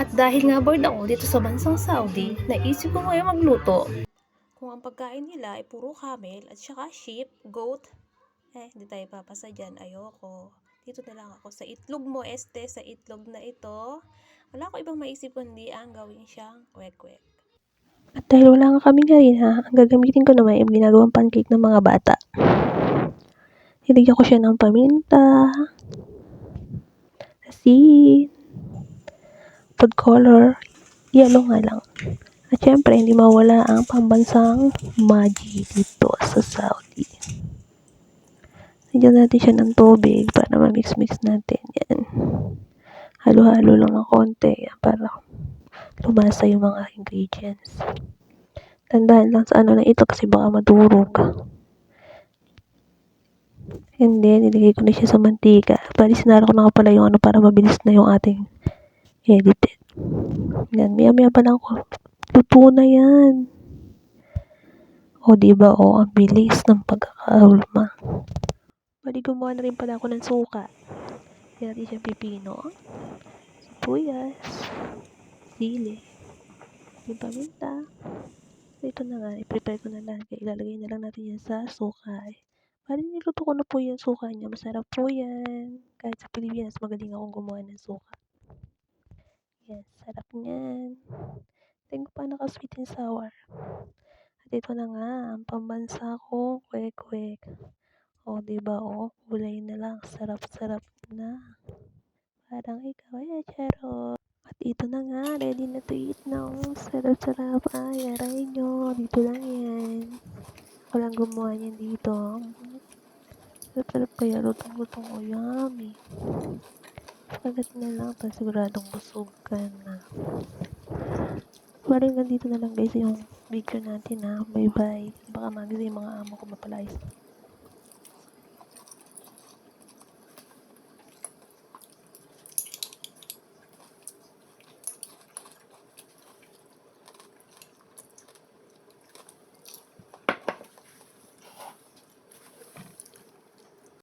At dahil nga bored ako dito sa bansang Saudi, naisip ko ngayon magluto. Kung ang pagkain nila ay puro camel at saka sheep, goat, hindi tayo papasa dyan, ayoko. Dito na lang ako sa itlog mo, sa itlog na ito. Wala ko ibang maisip kundi ang gawin siyang kwek-kwek. At dahil wala nga kaming harina, ang gagamitin ko naman ay ginagawang pancake ng mga bata. Hinigyan ko siya ng paminta, asin, food color, yellow nga lang. At syempre, hindi mawala ang pambansang Maggi dito sa Saudi. Nagyan natin siya ng tubig para ma-mix-mix natin. Yan. Halo-halo lang ng konti para lumasa yung mga ingredients. Tandaan lang sa ano na ito kasi baka madurog. And then, nilagay ko na siya sa mantika. Bali, sinara ko na pala yung para mabilis na yung ating edited. Yan, maya-maya pa lang ko. Luto na yan. O, diba? O, ang bilis ng pagkakahulma. Bali, gumawa na rin pala ako ng suka. Yan natin siyang pipino, sibuyas, sili, yung paminta. Ito na nga, i-prepare ko na lang. Ilalagay na lang natin yan sa suka. Bali, niluto ko na po yung suka niya. Masarap po yan. Kahit sa Pilipinas, magaling akong gumawa ng suka. Yan, sarap niyan. Tingnan ko pa naka-sweet and sour. At ito na nga, ang pambansa ko, kwek-kwek. O, diba, kulay na lang. Sarap-sarap na. Parang ikaw, charot. At ito na nga, ready na to eat na. Sarap-sarap. Ay, aray nyo. Dito lang yan. Walang gumawa niyan dito. Sarap-sarap kaya. Lutong-lutong o yummy. Kagat na lang. Siguradong busog ka na. Maring ganito na lang guys yung video natin ha. Bye bye. Baka magising yung mga amo ko mapalayas.